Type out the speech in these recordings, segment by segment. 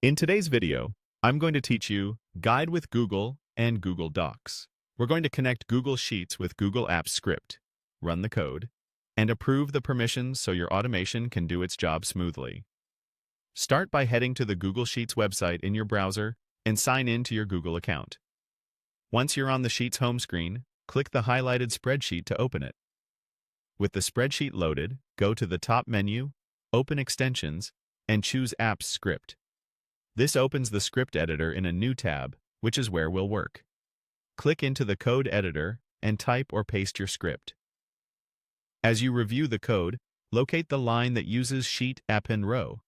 In today's video, I'm going to teach you Guide with Google and Google Docs. We're going to connect Google Sheets with Google Apps Script, run the code, and approve the permissions so your automation can do its job smoothly. Start by heading to the Google Sheets website in your browser and sign in to your Google account. Once you're on the Sheets home screen, click the highlighted spreadsheet to open it. With the spreadsheet loaded, go to the top menu, Open Extensions, and choose Apps Script. This opens the script editor in a new tab, which is where we'll work. Click into the code editor and type or paste your script. As you review the code, locate the line that uses sheet append row.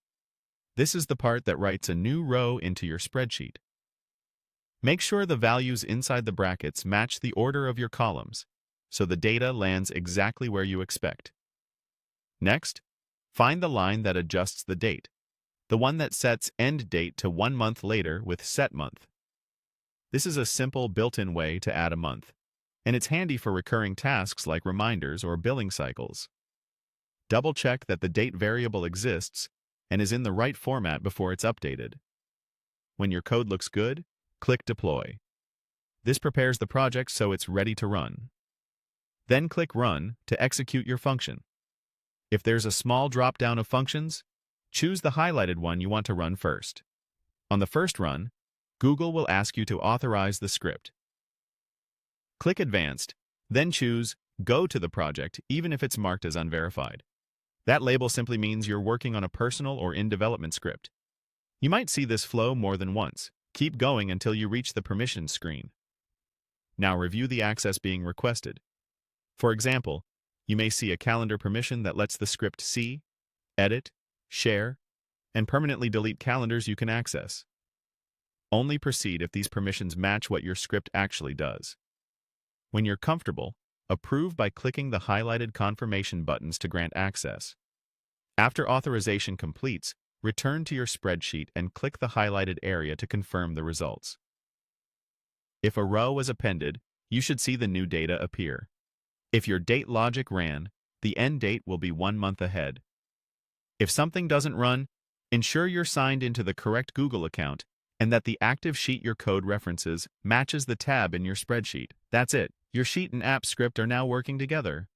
This is the part that writes a new row into your spreadsheet. Make sure the values inside the brackets match the order of your columns, so the data lands exactly where you expect. Next, find the line that adjusts the date, the one that sets end date to 1 month later with set month. This is a simple built-in way to add a month, and it's handy for recurring tasks like reminders or billing cycles. Double-check that the date variable exists and is in the right format before it's updated. When your code looks good, click Deploy. This prepares the project so it's ready to run. Then click Run to execute your function. If there's a small drop-down of functions, choose the highlighted one you want to run first. On the first run, Google will ask you to authorize the script. Click Advanced, then choose Go to the project even if it's marked as unverified. That label simply means you're working on a personal or in-development script. You might see this flow more than once. Keep going until you reach the permissions screen. Now review the access being requested. For example, you may see a calendar permission that lets the script see, edit, share, and permanently delete calendars you can access. Only proceed if these permissions match what your script actually does. When you're comfortable, approve by clicking the highlighted confirmation buttons to grant access. After authorization completes, return to your spreadsheet and click the highlighted area to confirm the results. If a row was appended, you should see the new data appear. If your date logic ran, the end date will be 1 month ahead. If something doesn't run, ensure you're signed into the correct Google account and that the active sheet your code references matches the tab in your spreadsheet. That's it. Your sheet and app script are now working together.